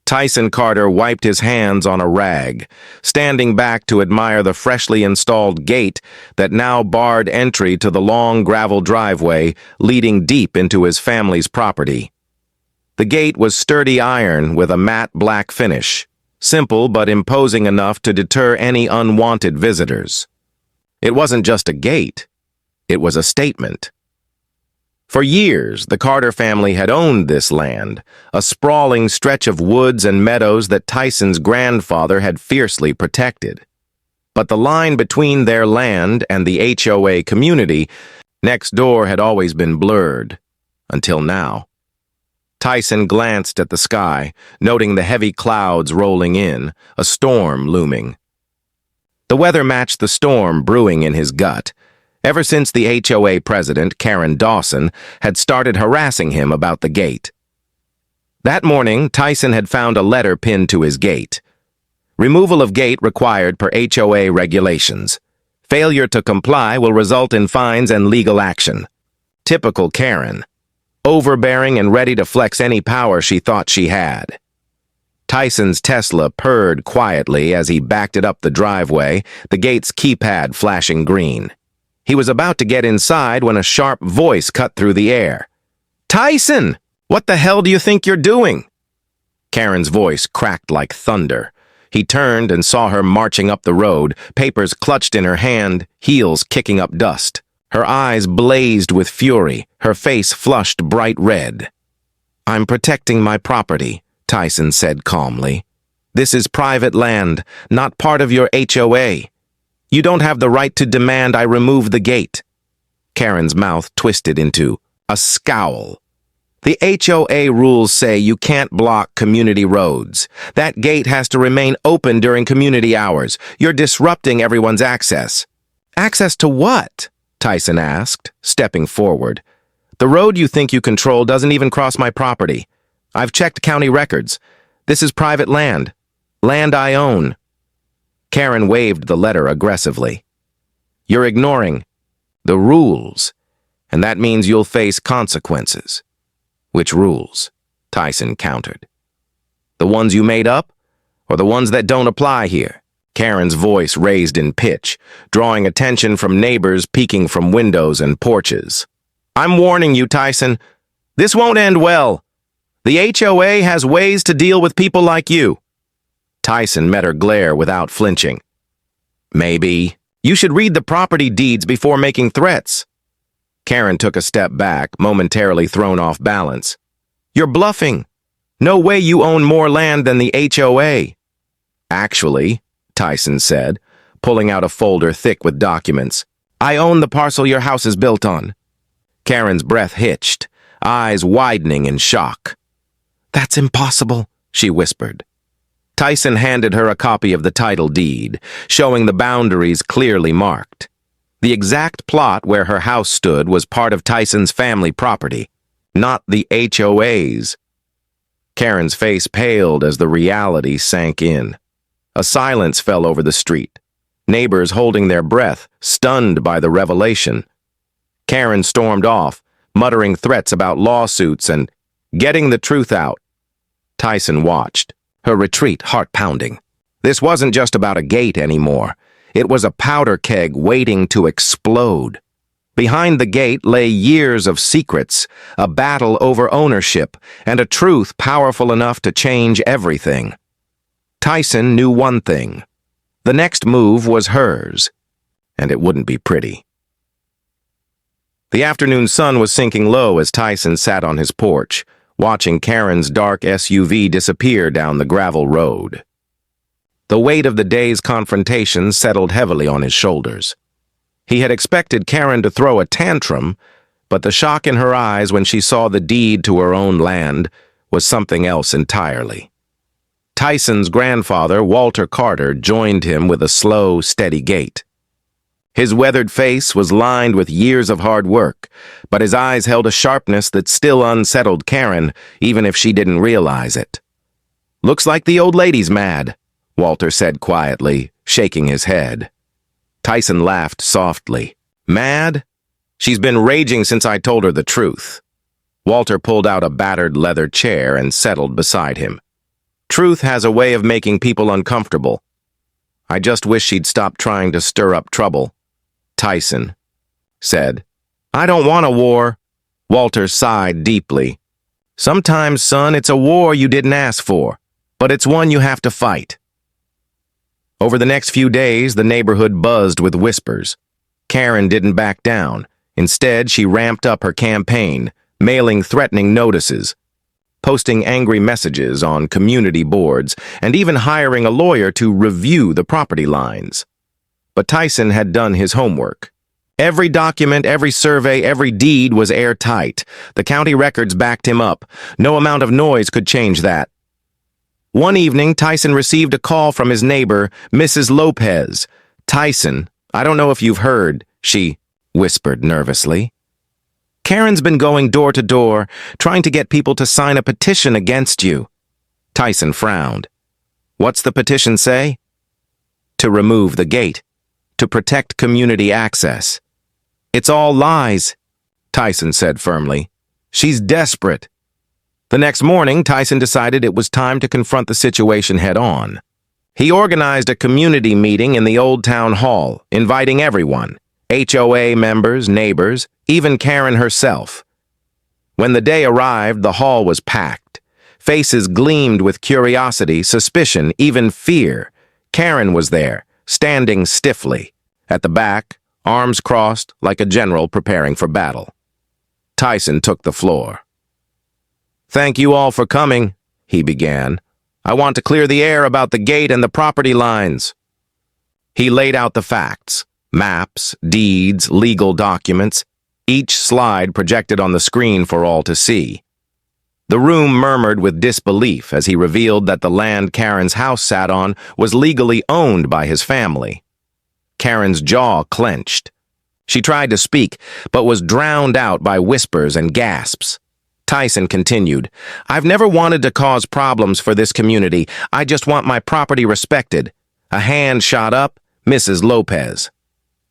Tyson Carter wiped his hands on a rag, standing back to admire the freshly installed gate that now barred entry to the long gravel driveway leading deep into his family's property. The gate was sturdy iron with a matte black finish, simple but imposing enough to deter any unwanted visitors. It wasn't just a gate, it was a statement. For years, the Carter family had owned this land, a sprawling stretch of woods and meadows that Tyson's grandfather had fiercely protected. But the line between their land and the HOA community next door had always been blurred, until now. Tyson glanced at the sky, noting the heavy clouds rolling in, a storm looming. The weather matched the storm brewing in his gut. Ever since the HOA president, Karen Dawson, had started harassing him about the gate. That morning, Tyson had found a letter pinned to his gate. Removal of gate required per HOA regulations. Failure to comply will result in fines and legal action. Typical Karen. Overbearing and ready to flex any power she thought she had. Tyson's Tesla purred quietly as he backed it up the driveway, the gate's keypad flashing green. He was about to get inside when a sharp voice cut through the air. "Tyson! What the hell do you think you're doing?" Karen's voice cracked like thunder. He turned and saw her marching up the road, papers clutched in her hand, heels kicking up dust. Her eyes blazed with fury, her face flushed bright red. "I'm protecting my property," Tyson said calmly. "This is private land, not part of your HOA. You don't have the right to demand I remove the gate." Karen's mouth twisted into a scowl. "The HOA rules say you can't block community roads. That gate has to remain open during community hours. You're disrupting everyone's access." "Access to what?" Tyson asked, stepping forward. "The road you think you control doesn't even cross my property. I've checked county records. This is private land. Land I own." Karen waved the letter aggressively. "You're ignoring the rules, and that means you'll face consequences." "Which rules?" Tyson countered. "The ones you made up, or the ones that don't apply here?" Karen's voice raised in pitch, drawing attention from neighbors peeking from windows and porches. "I'm warning you, Tyson. This won't end well. The HOA has ways to deal with people like you." Tyson met her glare without flinching. "Maybe. You should read the property deeds before making threats." Karen took a step back, momentarily thrown off balance. "You're bluffing. No way you own more land than the HOA." "Actually," Tyson said, pulling out a folder thick with documents, "I own the parcel your house is built on." Karen's breath hitched, eyes widening in shock. "That's impossible," she whispered. Tyson handed her a copy of the title deed, showing the boundaries clearly marked. The exact plot where her house stood was part of Tyson's family property, not the HOA's. Karen's face paled as the reality sank in. A silence fell over the street, neighbors holding their breath, stunned by the revelation. Karen stormed off, muttering threats about lawsuits and getting the truth out. Tyson watched, her retreat heart-pounding. This wasn't just about a gate anymore. It was a powder keg waiting to explode. Behind the gate lay years of secrets, a battle over ownership, and a truth powerful enough to change everything. Tyson knew one thing. The next move was hers, and it wouldn't be pretty. The afternoon sun was sinking low as Tyson sat on his porch, watching Karen's dark SUV disappear down the gravel road. The weight of the day's confrontation settled heavily on his shoulders. He had expected Karen to throw a tantrum, but the shock in her eyes when she saw the deed to her own land was something else entirely. Tyson's grandfather, Walter Carter, joined him with a slow, steady gait. His weathered face was lined with years of hard work, but his eyes held a sharpness that still unsettled Karen, even if she didn't realize it. "Looks like the old lady's mad," Walter said quietly, shaking his head. Tyson laughed softly. "Mad? She's been raging since I told her the truth." Walter pulled out a battered leather chair and settled beside him. Truth has a way of making people uncomfortable. I just wish she'd stop trying to stir up trouble. Tyson said. I don't want a war. Walter sighed deeply. Sometimes, son, it's a war you didn't ask for, but it's one you have to fight. Over the next few days, the neighborhood buzzed with whispers. Karen didn't back down. Instead, she ramped up her campaign, mailing threatening notices, posting angry messages on community boards, and even hiring a lawyer to review the property lines. But Tyson had done his homework. Every document, every survey, every deed was airtight. The county records backed him up. No amount of noise could change that. One evening, Tyson received a call from his neighbor, Mrs. Lopez. Tyson, I don't know if you've heard, she whispered nervously. Karen's been going door to door, trying to get people to sign a petition against you. Tyson frowned. What's the petition say? To remove the gate, to protect community access. It's all lies, Tyson said firmly. She's desperate. The next morning, Tyson decided it was time to confront the situation head-on. He organized a community meeting in the old town hall, inviting everyone, HOA members, neighbors, even Karen herself. When the day arrived, the hall was packed. Faces gleamed with curiosity, suspicion, even fear. Karen was there, standing stiffly. At the back, arms crossed like a general preparing for battle. Tyson took the floor. Thank you all for coming, he began. I want to clear the air about the gate and the property lines. He laid out the facts, maps, deeds, legal documents, each slide projected on the screen for all to see. The room murmured with disbelief as he revealed that the land Karen's house sat on was legally owned by his family. Karen's jaw clenched. She tried to speak, but was drowned out by whispers and gasps. Tyson continued, I've never wanted to cause problems for this community. I just want my property respected. A hand shot up, Mrs. Lopez.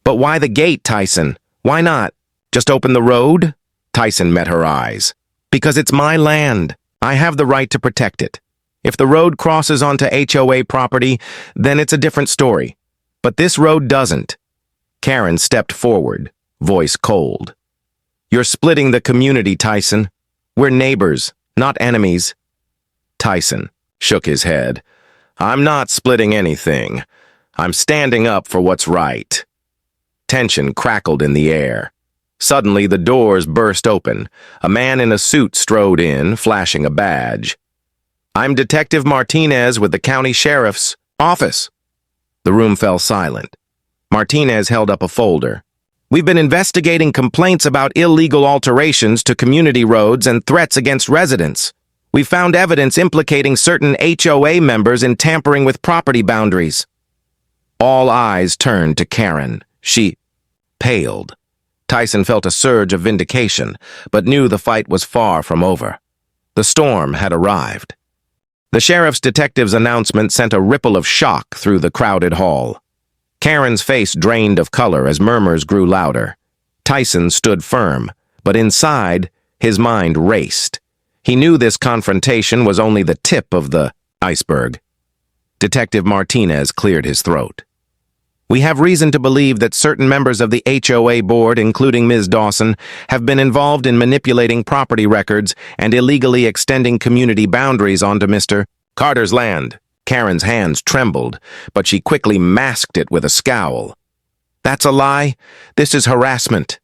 But why the gate, Tyson? Why not? Just open the road? Tyson met her eyes. Because it's my land. I have the right to protect it. If the road crosses onto HOA property, then it's a different story. But this road doesn't. Karen stepped forward, voice cold. You're splitting the community, Tyson. We're neighbors, not enemies. Tyson shook his head. I'm not splitting anything. I'm standing up for what's right. Tension crackled in the air. Suddenly, the doors burst open. A man in a suit strode in, flashing a badge. I'm Detective Martinez with the county sheriff's office. The room fell silent. Martinez held up a folder. We've been investigating complaints about illegal alterations to community roads and threats against residents. We found evidence implicating certain HOA members in tampering with property boundaries. All eyes turned to Karen. She paled. Tyson felt a surge of vindication, but knew the fight was far from over. The storm had arrived. The sheriff's detective's announcement sent a ripple of shock through the crowded hall. Karen's face drained of color as murmurs grew louder. Tyson stood firm, but inside, his mind raced. He knew this confrontation was only the tip of the iceberg. Detective Martinez cleared his throat. We have reason to believe that certain members of the HOA board, including Ms. Dawson, have been involved in manipulating property records and illegally extending community boundaries onto Mr. Carter's land. Karen's hands trembled, but she quickly masked it with a scowl. That's a lie. This is harassment.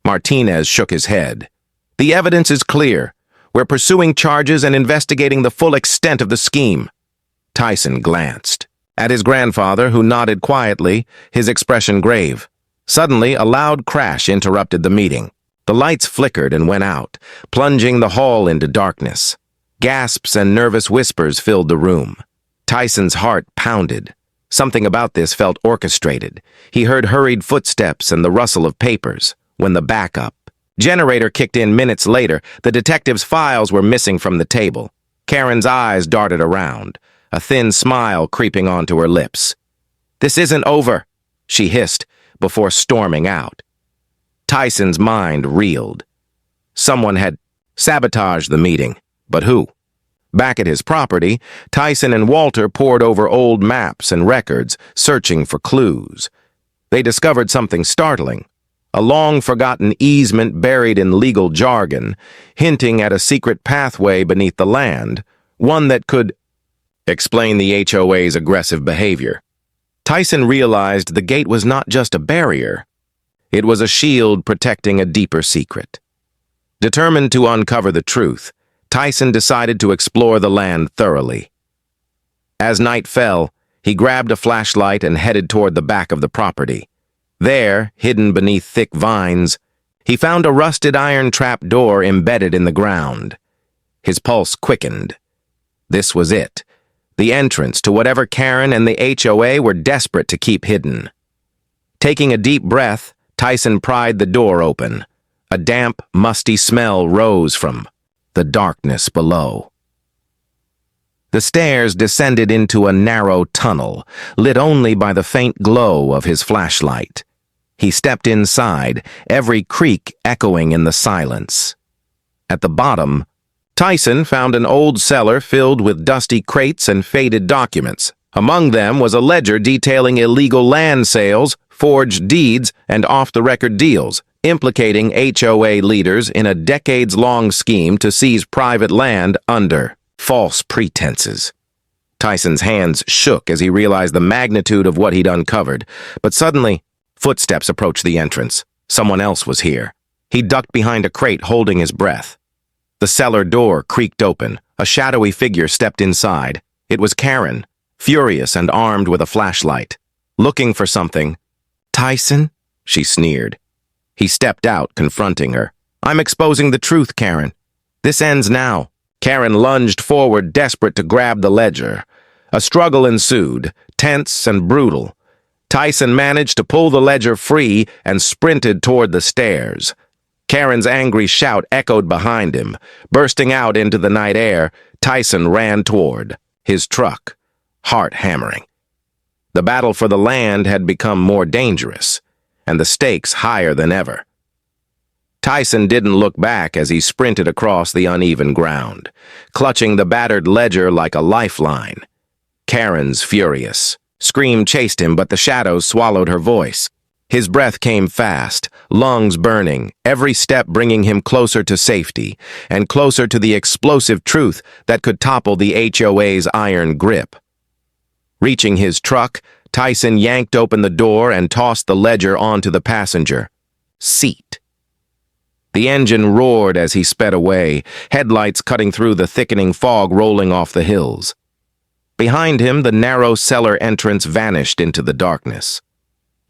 Martinez shook his head. The evidence is clear. We're pursuing charges and investigating the full extent of the scheme. Tyson glanced at his grandfather, who nodded quietly, his expression grave. Suddenly, a loud crash interrupted the meeting. The lights flickered and went out, plunging the hall into darkness. Gasps and nervous whispers filled the room. Tyson's heart pounded. Something about this felt orchestrated. He heard hurried footsteps and the rustle of papers. When the backup generator kicked in minutes later, the detective's files were missing from the table. Karen's eyes darted around, a thin smile creeping onto her lips. This isn't over, she hissed before storming out. Tyson's mind reeled. Someone had sabotaged the meeting, but who? Back at his property, Tyson and Walter pored over old maps and records, searching for clues. They discovered something startling. A long-forgotten easement buried in legal jargon, hinting at a secret pathway beneath the land, one that could explain the HOA's aggressive behavior. Tyson realized the gate was not just a barrier. It was a shield protecting a deeper secret. Determined to uncover the truth, Tyson decided to explore the land thoroughly. As night fell, he grabbed a flashlight and headed toward the back of the property. There, hidden beneath thick vines, he found a rusted iron trap door embedded in the ground. His pulse quickened. This was it, the entrance to whatever Karen and the HOA were desperate to keep hidden. Taking a deep breath, Tyson pried the door open. A damp, musty smell rose from the darkness below. The stairs descended into a narrow tunnel, lit only by the faint glow of his flashlight. He stepped inside, every creak echoing in the silence. At the bottom, Tyson found an old cellar filled with dusty crates and faded documents. Among them was a ledger detailing illegal land sales, forged deeds, and off-the-record deals, implicating HOA leaders in a decades-long scheme to seize private land under false pretenses. Tyson's hands shook as he realized the magnitude of what he'd uncovered, but suddenly, footsteps approached the entrance. Someone else was here. He ducked behind a crate, holding his breath. The cellar door creaked open. A shadowy figure stepped inside. It was Karen, furious and armed with a flashlight. Looking for something. "Tyson?" she sneered. He stepped out, confronting her. "I'm exposing the truth, Karen. This ends now." Karen lunged forward, desperate to grab the ledger. A struggle ensued, tense and brutal. Tyson managed to pull the ledger free and sprinted toward the stairs. Karen's angry shout echoed behind him. Bursting out into the night air, Tyson ran toward his truck, heart hammering. The battle for the land had become more dangerous, and the stakes higher than ever. Tyson didn't look back as he sprinted across the uneven ground, clutching the battered ledger like a lifeline. Karen's furious. Scream chased him, but the shadows swallowed her voice. His breath came fast, lungs burning, every step bringing him closer to safety, and closer to the explosive truth that could topple the HOA's iron grip. Reaching his truck, Tyson yanked open the door and tossed the ledger onto the passenger seat. The engine roared as he sped away, headlights cutting through the thickening fog rolling off the hills. Behind him, the narrow cellar entrance vanished into the darkness.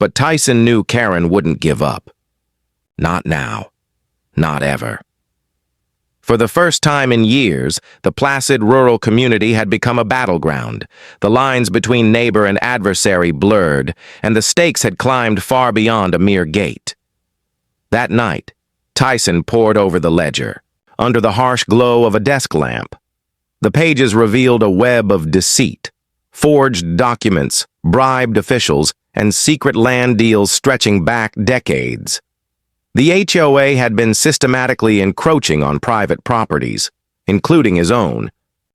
But Tyson knew Karen wouldn't give up. Not now. Not ever. For the first time in years, the placid rural community had become a battleground. The lines between neighbor and adversary blurred, and the stakes had climbed far beyond a mere gate. That night, Tyson pored over the ledger, under the harsh glow of a desk lamp. The pages revealed a web of deceit, forged documents, bribed officials, and secret land deals stretching back decades. The HOA had been systematically encroaching on private properties, including his own.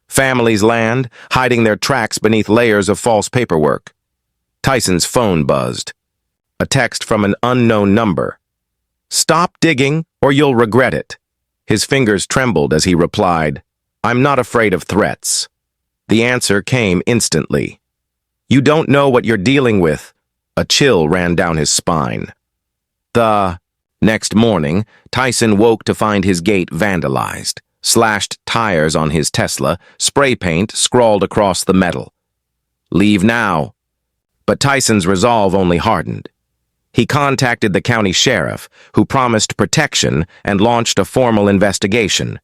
Family's land, hiding their tracks beneath layers of false paperwork. Tyson's phone buzzed. A text from an unknown number. "Stop digging, or you'll regret it." His fingers trembled as he replied, "I'm not afraid of threats." The answer came instantly. "You don't know what you're dealing with." A chill ran down his spine. The next morning, Tyson woke to find his gate vandalized, slashed tires on his Tesla, spray paint scrawled across the metal. "Leave now." But Tyson's resolve only hardened. He contacted the county sheriff, who promised protection and launched a formal investigation.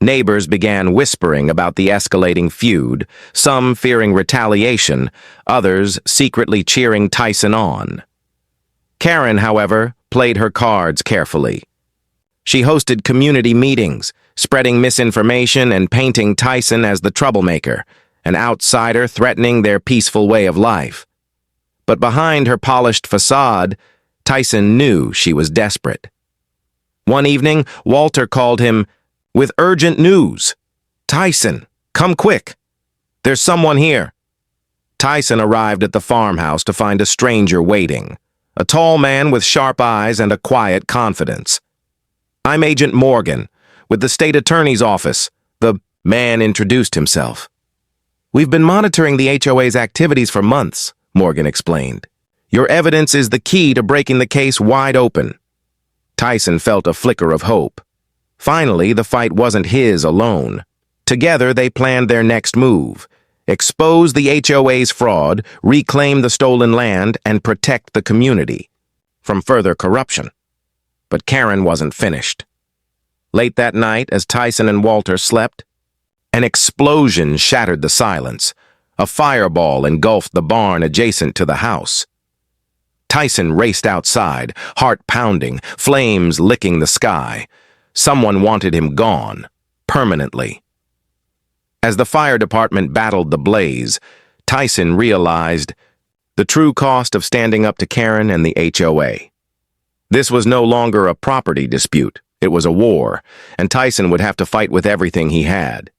Neighbors began whispering about the escalating feud, some fearing retaliation, others secretly cheering Tyson on. Karen, however, played her cards carefully. She hosted community meetings, spreading misinformation and painting Tyson as the troublemaker, an outsider threatening their peaceful way of life. But behind her polished facade, Tyson knew she was desperate. One evening, Walter called him with urgent news. "Tyson, "Come quick! There's someone here!" Tyson arrived at the farmhouse to find a stranger waiting, a tall man with sharp eyes and a quiet confidence. "I'm Agent Morgan, with the state attorney's office," the man introduced himself. "We've been monitoring the HOA's activities for months," Morgan explained. "Your evidence is the key to breaking the case wide open." Tyson felt a flicker of hope. Finally, the fight wasn't his alone. Together, they planned their next move: expose the HOA's fraud, reclaim the stolen land, and protect the community from further corruption. But Karen wasn't finished. Late that night, as Tyson and Walter slept, an explosion shattered the silence. A fireball engulfed the barn adjacent to the house. Tyson raced outside, heart pounding, flames licking the sky. Someone wanted him gone, permanently. As the fire department battled the blaze, Tyson realized the true cost of standing up to Karen and the HOA. This was no longer a property dispute. It was a war, and Tyson would have to fight with everything he had.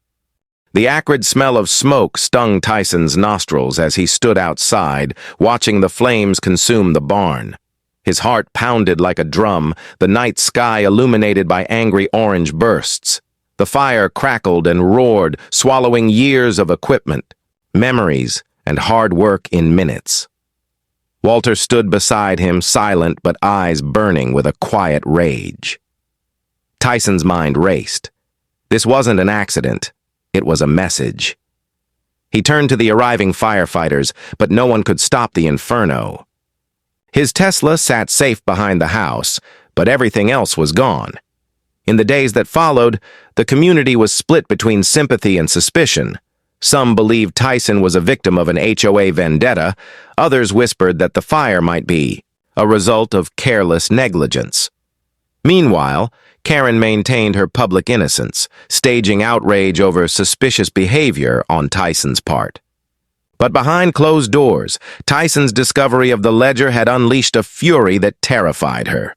The acrid smell of smoke stung Tyson's nostrils as he stood outside, watching the flames consume the barn. His heart pounded like a drum, the night sky illuminated by angry orange bursts. The fire crackled and roared, swallowing years of equipment, memories, and hard work in minutes. Walter stood beside him, silent but eyes burning with a quiet rage. Tyson's mind raced. This wasn't an accident. It was a message. He turned to the arriving firefighters, but no one could stop the inferno. His Tesla sat safe behind the house, but everything else was gone. In the days that followed, the community was split between sympathy and suspicion. Some believed Tyson was a victim of an HOA vendetta. Others whispered that the fire might be a result of careless negligence. Meanwhile, Karen maintained her public innocence, staging outrage over suspicious behavior on Tyson's part. But behind closed doors, Tyson's discovery of the ledger had unleashed a fury that terrified her.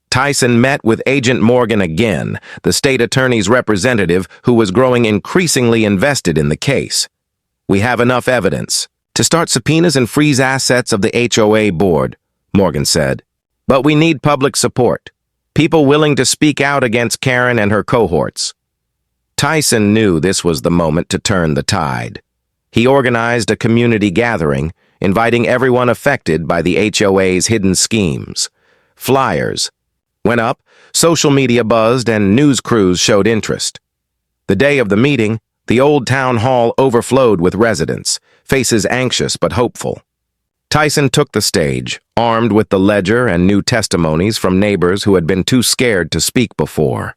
Tyson met with Agent Morgan again, the state attorney's representative who was growing increasingly invested in the case. "We have enough evidence to start subpoenas and freeze assets of the HOA board," Morgan said. "But we need public support. People willing to speak out against Karen and her cohorts." Tyson knew this was the moment to turn the tide. He organized a community gathering, inviting everyone affected by the HOA's hidden schemes. Flyers went up, social media buzzed, and news crews showed interest. The day of the meeting, the old town hall overflowed with residents, faces anxious but hopeful. Tyson took the stage, armed with the ledger and new testimonies from neighbors who had been too scared to speak before.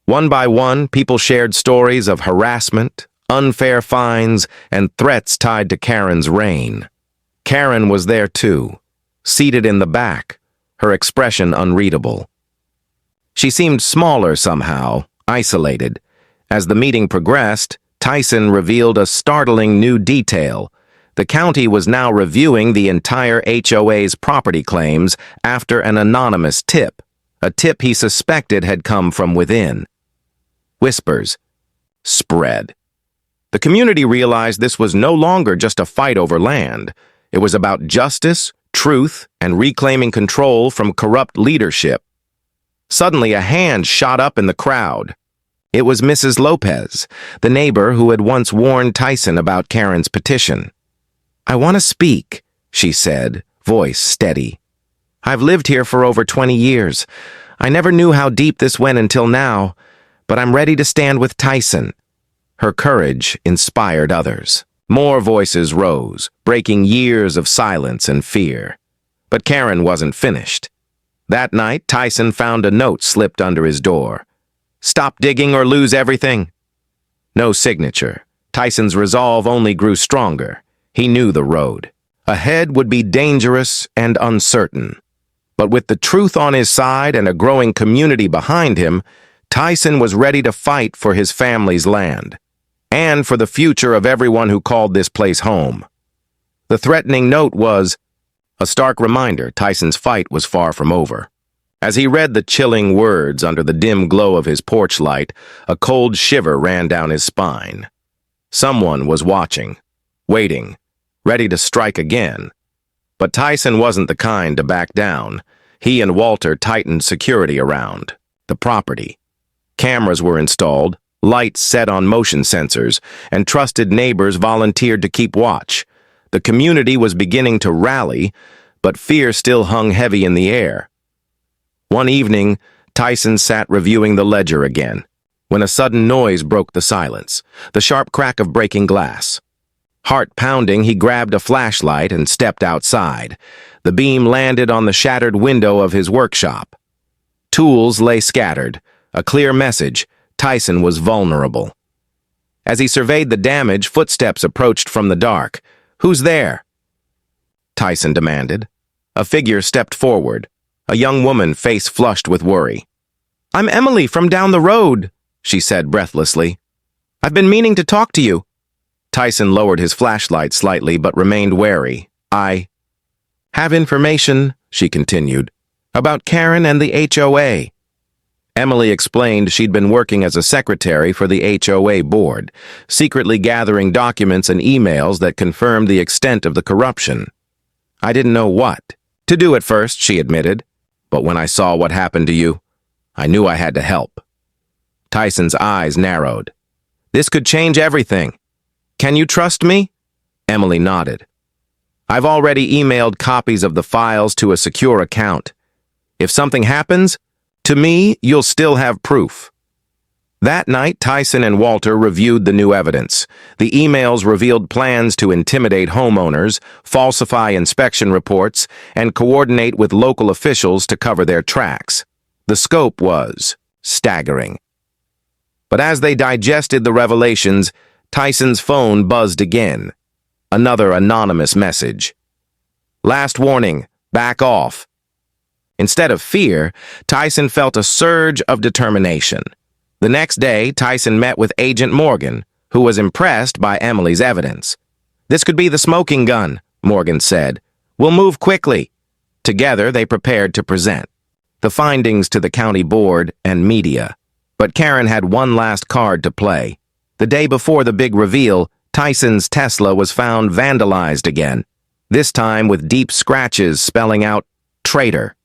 One by one, people shared stories of harassment, unfair fines, and threats tied to Karen's reign. Karen was there too, seated in the back, her expression unreadable. She seemed smaller somehow, isolated. As the meeting progressed, Tyson revealed a startling new detail. The county was now reviewing the entire HOA's property claims after an anonymous tip, a tip he suspected had come from within. Whispers spread. The community realized this was no longer just a fight over land. It was about justice, truth, and reclaiming control from corrupt leadership. Suddenly, a hand shot up in the crowd. It was Mrs. Lopez, the neighbor who had once warned Tyson about Karen's petition. "I want to speak," she said, voice steady. "I've lived here for over 20 years. I never knew how deep this went until now, but I'm ready to stand with Tyson." Her courage inspired others. More voices rose, breaking years of silence and fear. But Karen wasn't finished. That night, Tyson found a note slipped under his door. "Stop digging or lose everything." No signature. Tyson's resolve only grew stronger. He knew the road. Ahead would be dangerous and uncertain. But with the truth on his side and a growing community behind him, Tyson was ready to fight for his family's land, and for the future of everyone who called this place home. The threatening note was a stark reminder Tyson's fight was far from over. As he read the chilling words under the dim glow of his porch light, a cold shiver ran down his spine. Someone was watching, waiting, ready to strike again. But Tyson wasn't the kind to back down. He and Walter tightened security around the property. Cameras were installed, lights set on motion sensors, and trusted neighbors volunteered to keep watch. The community was beginning to rally, but fear still hung heavy in the air. One evening, Tyson sat reviewing the ledger again, when a sudden noise broke the silence, the sharp crack of breaking glass. Heart pounding, he grabbed a flashlight and stepped outside. The beam landed on the shattered window of his workshop. Tools lay scattered, a clear message: Tyson was vulnerable. As he surveyed the damage, footsteps approached from the dark. "Who's there?" Tyson demanded. A figure stepped forward, a young woman, face flushed with worry. "I'm Emily from down the road," she said breathlessly. "I've been meaning to talk to you." Tyson lowered his flashlight slightly but remained wary. "I have information," she continued, "about Karen and the HOA. Emily explained she'd been working as a secretary for the HOA board, secretly gathering documents and emails that confirmed the extent of the corruption. "I didn't know what to do at first," she admitted, "but when I saw what happened to you, I knew I had to help." Tyson's eyes narrowed. "This could change everything. Can you trust me?" Emily nodded. "I've already emailed copies of the files to a secure account. If something happens, to me, you'll still have proof." That night, Tyson and Walter reviewed the new evidence. The emails revealed plans to intimidate homeowners, falsify inspection reports, and coordinate with local officials to cover their tracks. The scope was staggering. But as they digested the revelations, Tyson's phone buzzed again. Another anonymous message. "Last warning, back off." Instead of fear, Tyson felt a surge of determination. The next day, Tyson met with Agent Morgan, who was impressed by Emily's evidence. "This could be the smoking gun," Morgan said. "We'll move quickly." Together, they prepared to present the findings to the county board and media. But Karen had one last card to play. The day before the big reveal, Tyson's Tesla was found vandalized again, this time with deep scratches spelling out "traitor."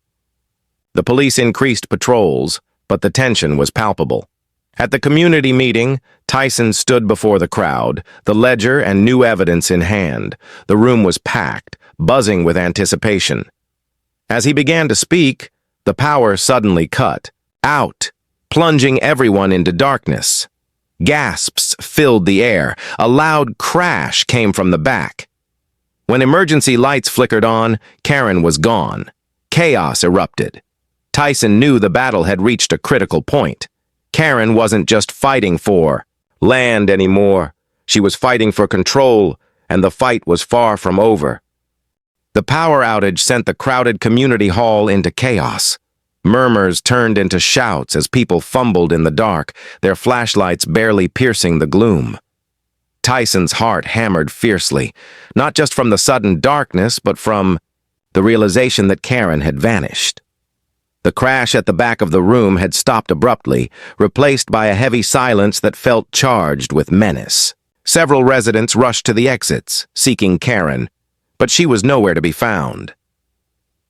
The police increased patrols, but the tension was palpable. At the community meeting, Tyson stood before the crowd, the ledger and new evidence in hand. The room was packed, buzzing with anticipation. As he began to speak, the power suddenly cut out, plunging everyone into darkness. Gasps filled the air. A loud crash came from the back. When emergency lights flickered on, Karen was gone. Chaos erupted. Tyson knew the battle had reached a critical point. Karen wasn't just fighting for land anymore. She was fighting for control, and the fight was far from over. The power outage sent the crowded community hall into chaos. Murmurs turned into shouts as people fumbled in the dark, their flashlights barely piercing the gloom. Tyson's heart hammered fiercely, not just from the sudden darkness, but from the realization that Karen had vanished. The crash at the back of the room had stopped abruptly, replaced by a heavy silence that felt charged with menace. Several residents rushed to the exits, seeking Karen, but she was nowhere to be found.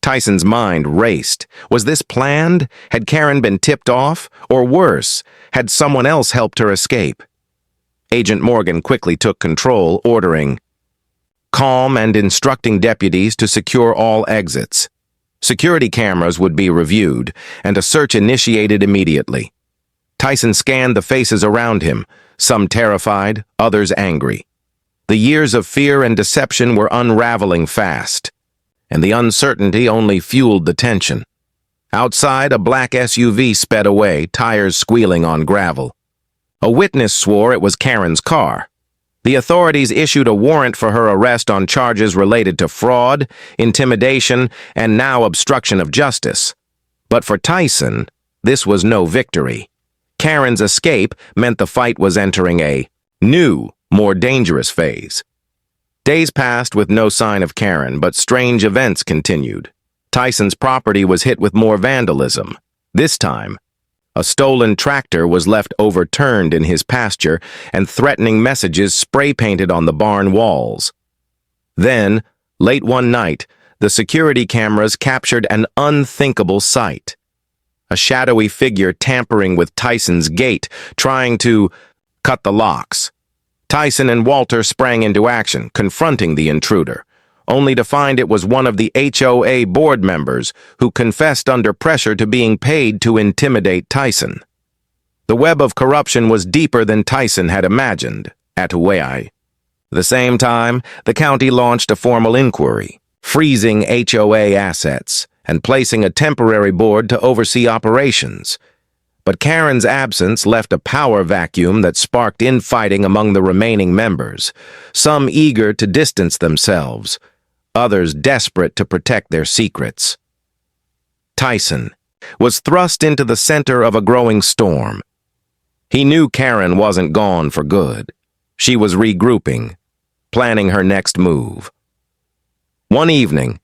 Tyson's mind raced. Was this planned? Had Karen been tipped off? Or worse, had someone else helped her escape? Agent Morgan quickly took control, ordering calm and instructing deputies to secure all exits. Security cameras would be reviewed, and a search initiated immediately. Tyson scanned the faces around him, some terrified, others angry. The years of fear and deception were unraveling fast, and the uncertainty only fueled the tension. Outside, a black SUV sped away, tires squealing on gravel. A witness swore it was Karen's car. The authorities issued a warrant for her arrest on charges related to fraud, intimidation, and now obstruction of justice. But for Tyson, this was no victory. Karen's escape meant the fight was entering a new, more dangerous phase. Days passed with no sign of Karen, but strange events continued. Tyson's property was hit with more vandalism. This time, A stolen tractor was left overturned in his pasture, and threatening messages spray-painted on the barn walls. Then, late one night, the security cameras captured an unthinkable sight. A shadowy figure tampering with Tyson's gate, trying to cut the locks. Tyson and Walter sprang into action, confronting the intruder, only to find it was one of the HOA board members who confessed under pressure to being paid to intimidate Tyson. The web of corruption was deeper than Tyson had imagined at HOA. At the same time, the county launched a formal inquiry, freezing HOA assets and placing a temporary board to oversee operations. But Karen's absence left a power vacuum that sparked infighting among the remaining members, some eager to distance themselves, others desperate to protect their secrets. Tyson was thrust into the center of a growing storm. He knew Karen wasn't gone for good. She was regrouping, planning her next move. One evening,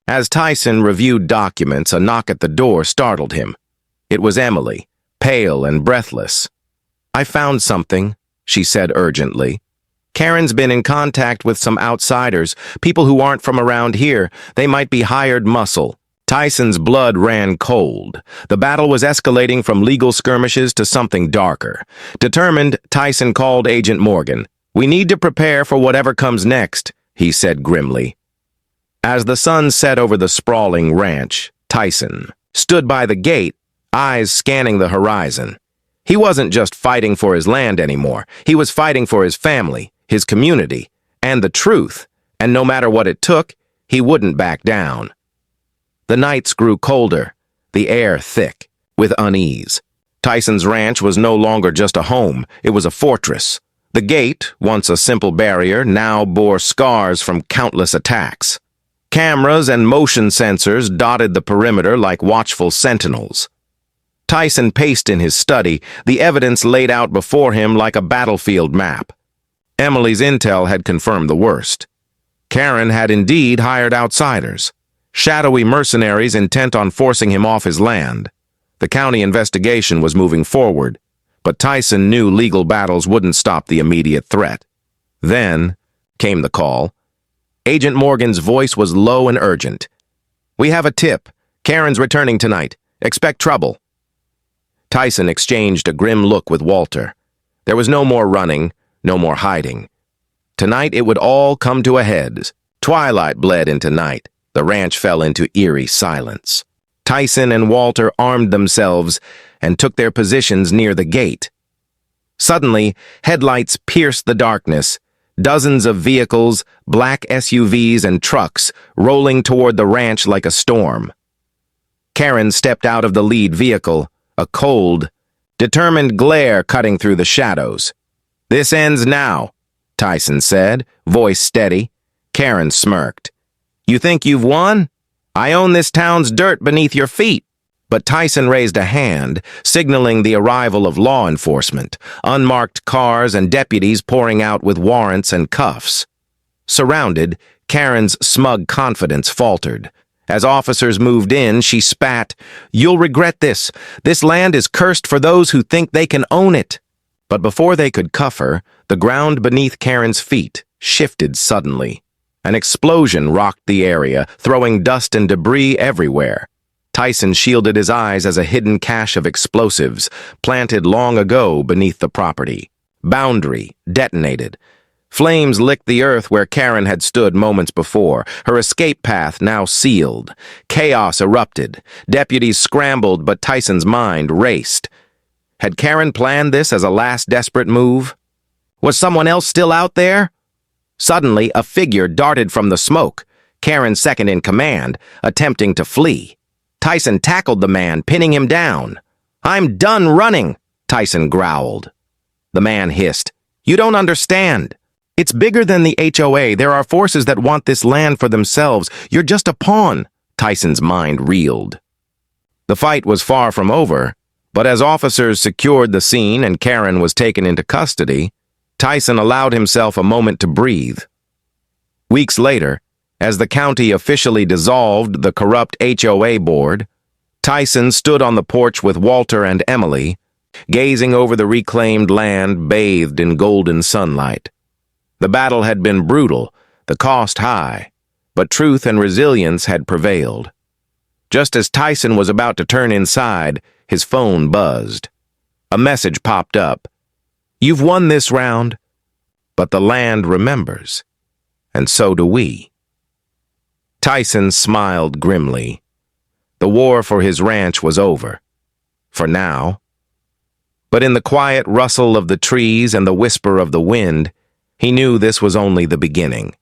as Tyson reviewed documents, a knock at the door startled him. It was Emily, pale and breathless. "I found something," she said urgently. "Karen's been in contact with some outsiders, people who aren't from around here. They might be hired muscle." Tyson's blood ran cold. The battle was escalating from legal skirmishes to something darker. Determined, Tyson called Agent Morgan. "We need to prepare for whatever comes next," he said grimly. As the sun set over the sprawling ranch, Tyson stood by the gate, eyes scanning the horizon. He wasn't just fighting for his land anymore. He was fighting for his family, his community, and the truth, and no matter what it took, he wouldn't back down. The nights grew colder, the air thick, with unease. Tyson's ranch was no longer just a home, it was a fortress. The gate, once a simple barrier, now bore scars from countless attacks. Cameras and motion sensors dotted the perimeter like watchful sentinels. Tyson paced in his study, the evidence laid out before him like a battlefield map. Emily's intel had confirmed the worst. Karen had indeed hired outsiders, shadowy mercenaries intent on forcing him off his land. The county investigation was moving forward, but Tyson knew legal battles wouldn't stop the immediate threat. Then came the call. Agent Morgan's voice was low and urgent. "We have a tip. Karen's returning tonight. Expect trouble." Tyson exchanged a grim look with Walter. There was no more running, no more hiding. Tonight it would all come to a head. Twilight bled into night. The ranch fell into eerie silence. Tyson and Walter armed themselves and took their positions near the gate. Suddenly, headlights pierced the darkness. Dozens of vehicles, black SUVs and trucks, rolling toward the ranch like a storm. Karen stepped out of the lead vehicle, a cold, determined glare cutting through the shadows. "This ends now," Tyson said, voice steady. Karen smirked. "You think you've won? I own this town's dirt beneath your feet." But Tyson raised a hand, signaling the arrival of law enforcement, unmarked cars and deputies pouring out with warrants and cuffs. Surrounded, Karen's smug confidence faltered. As officers moved in, she spat, "You'll regret this. This land is cursed for those who think they can own it." But before they could cuff her, the ground beneath Karen's feet shifted suddenly. An explosion rocked the area, throwing dust and debris everywhere. Tyson shielded his eyes as a hidden cache of explosives, planted long ago beneath the property. Boundary detonated. Flames licked the earth where Karen had stood moments before, her escape path now sealed. Chaos erupted. Deputies scrambled, but Tyson's mind raced. Had Karen planned this as a last desperate move? Was someone else still out there? Suddenly, a figure darted from the smoke, Karen's second in command, attempting to flee. Tyson tackled the man, pinning him down. "I'm done running," Tyson growled. The man hissed, "You don't understand. It's bigger than the HOA. There are forces that want this land for themselves. You're just a pawn." Tyson's mind reeled. The fight was far from over, but as officers secured the scene and Karen was taken into custody, Tyson allowed himself a moment to breathe. Weeks later, as the county officially dissolved the corrupt HOA board, Tyson stood on the porch with Walter and Emily, gazing over the reclaimed land bathed in golden sunlight. The battle had been brutal, the cost high, but truth and resilience had prevailed. Just as Tyson was about to turn inside, his phone buzzed. A message popped up. "You've won this round, but the land remembers, and so do we." Tyson smiled grimly. The war for his ranch was over. For now. But in the quiet rustle of the trees and the whisper of the wind, he knew this was only the beginning.